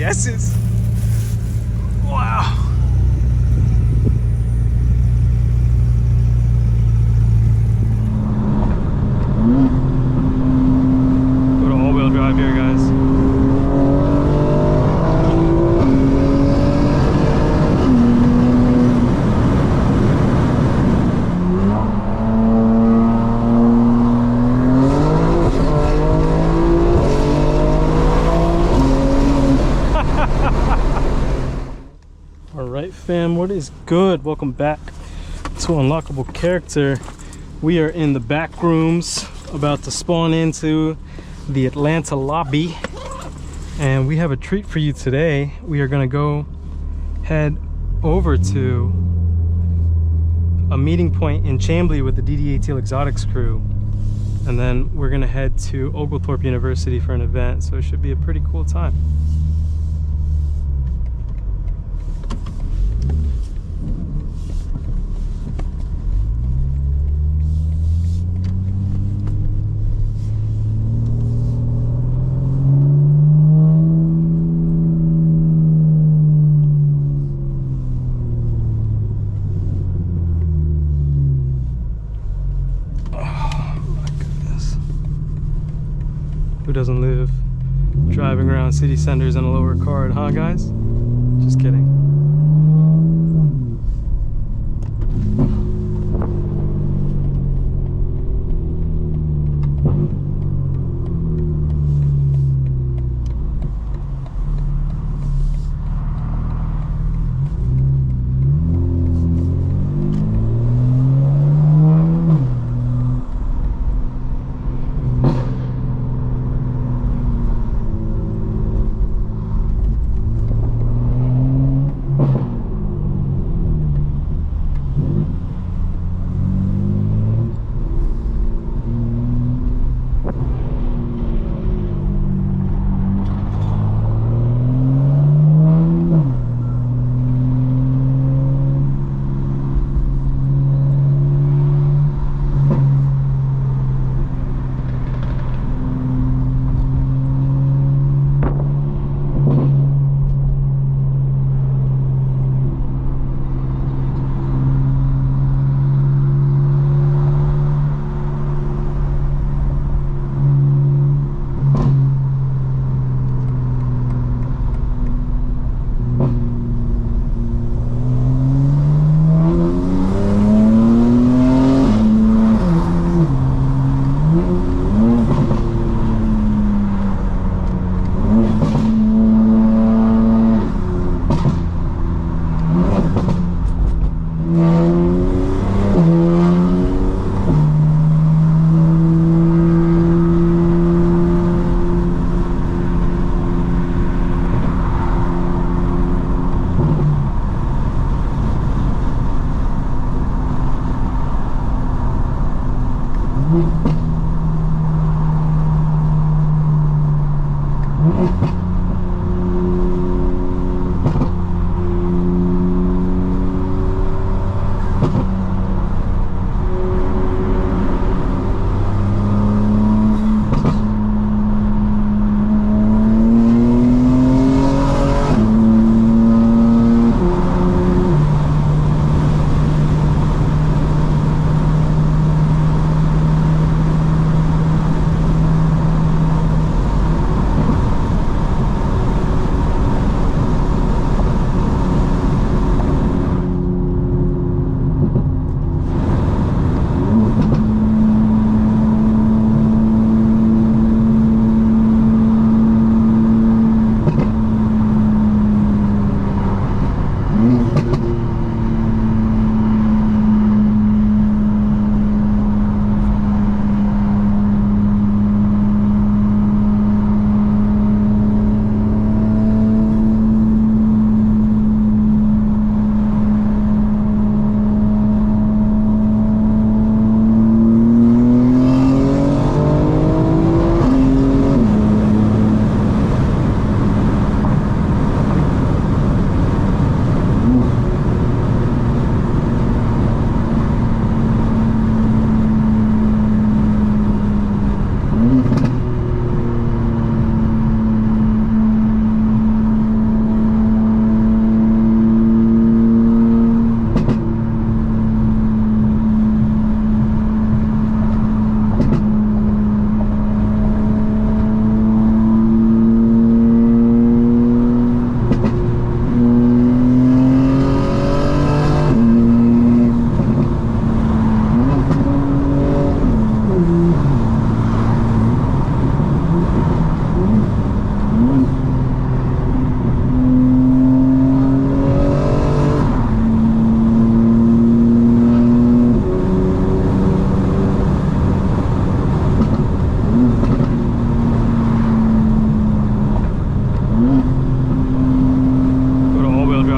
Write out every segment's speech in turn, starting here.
GTSs. Wow. Go to all-wheel drive here, guys. Alright fam, what is good? Welcome back to Unlockable Character. We are in the back rooms about to spawn into the Atlanta lobby, and we have a treat for you today. We are going to go head over to a meeting point in Chamblee with the DDA Teal Exotics crew, and then we're going to head to Oglethorpe University for an event, so it should be a pretty cool time. Who doesn't live driving around city centers in a lower card, huh guys? Just kidding.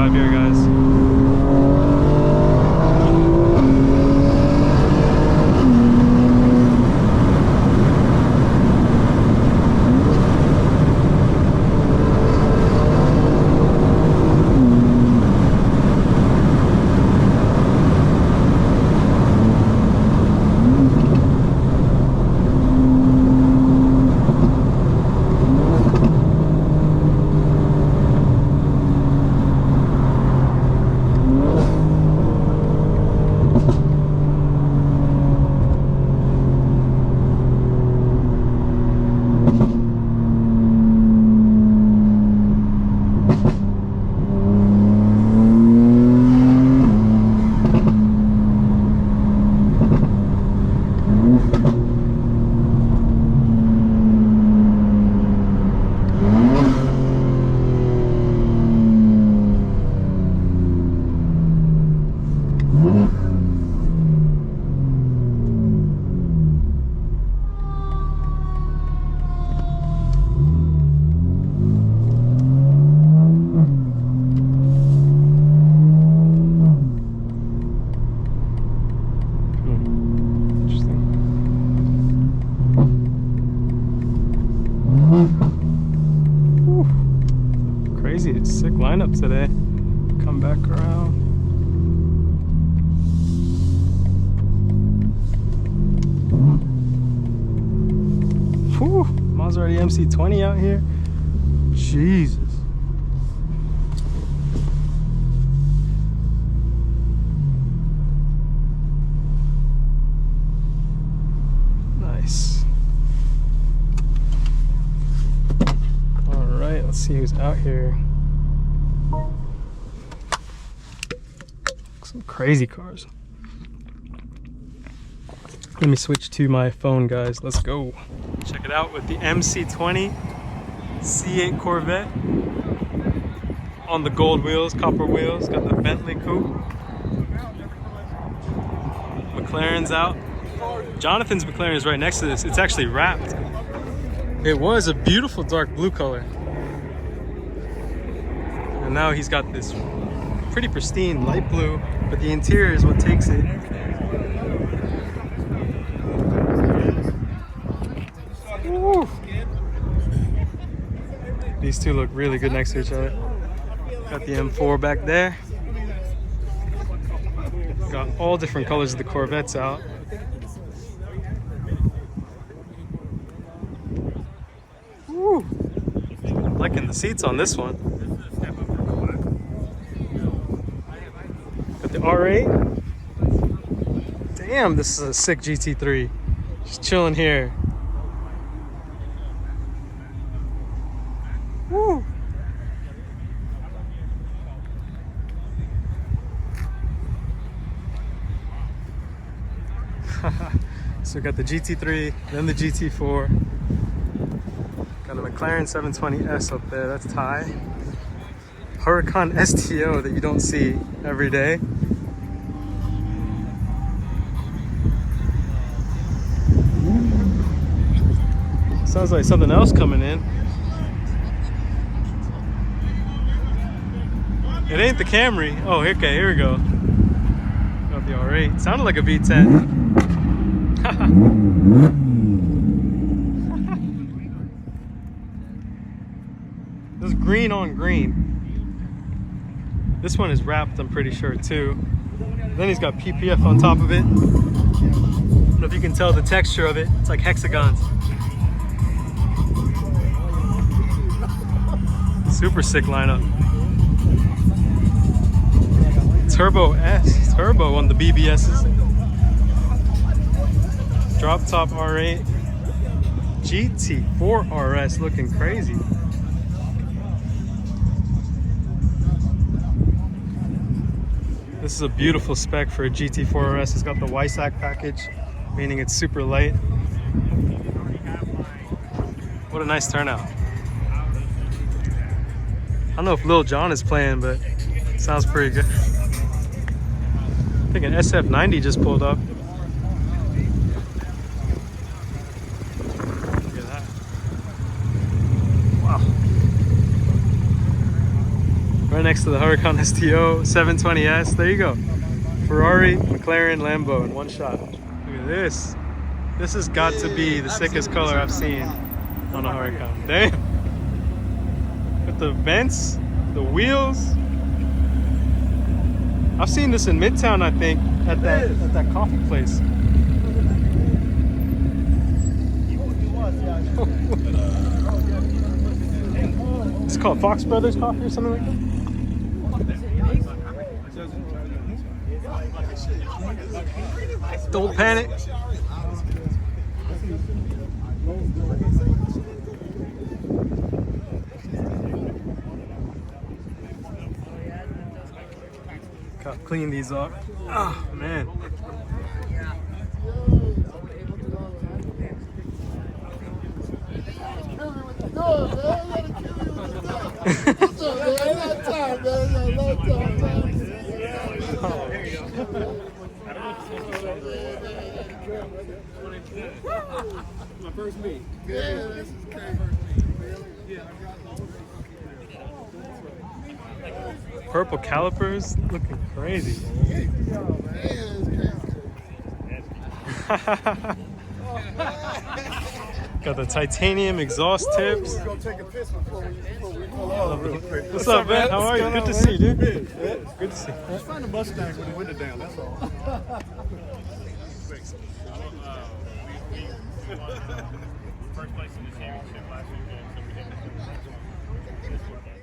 Xdrive here, guys. Crazy, it's sick lineup today. Come back around. Whew, Maserati MC20 out here. Jesus. Nice. Let's see who's out here. Some crazy cars. Let me switch to my phone, guys. Let's go. Check it out with the MC20 C8 Corvette on the gold wheels, copper wheels. Got the Bentley coupe. McLaren's out. Jonathan's McLaren is right next to this. It's actually wrapped. It was a beautiful dark blue color. And now he's got this pretty pristine light blue, but the interior is what takes it. Woo. These two look really good next to each other. Got the M4 back there. Got all different colors of the Corvettes out. Woo. Liking the seats on this one. Got the R8. Damn, this is a sick GT3. Just chilling here. Woo. So we got the GT3, then the GT4. Got a McLaren 720S up there, that's Ty. Huracan STO that you don't see every day. Sounds like something else coming in. It ain't the Camry. Oh, okay, here we go. Got the R8. Sounded like a V10. This is green on green. This one is wrapped, I'm pretty sure, too. Then he's got PPF on top of it. I don't know if you can tell the texture of it. It's like hexagons. Super sick lineup. Turbo S, turbo on the BBSs. Drop top R8. GT4 RS looking crazy. This is a beautiful spec for a GT4 RS. It's got the YSAC package, meaning it's super light. What a nice turnout. I don't know if Lil Jon is playing, but it sounds pretty good. I think an SF90 just pulled up. Look at that. Wow. right next to the Huracan STO 720S. There you go. Ferrari, McLaren, Lambo in one shot. Look at this. This has got to be the sickest color I've seen on a Huracan. Damn. With the vents, the wheels. I've seen this in Midtown, I think, at that coffee place. It's called Fox Brothers Coffee or something like that. Don't panic. Gotta clean these up. Oh man. My first meet. Yeah, this is crazy. Purple calipers looking crazy. Got the titanium exhaust tips. What's up, man? How are you? Good to see you, dude. Good to see you. Just find a Mustang with the window down, that's all. First place in the championship last weekend, so we didn't.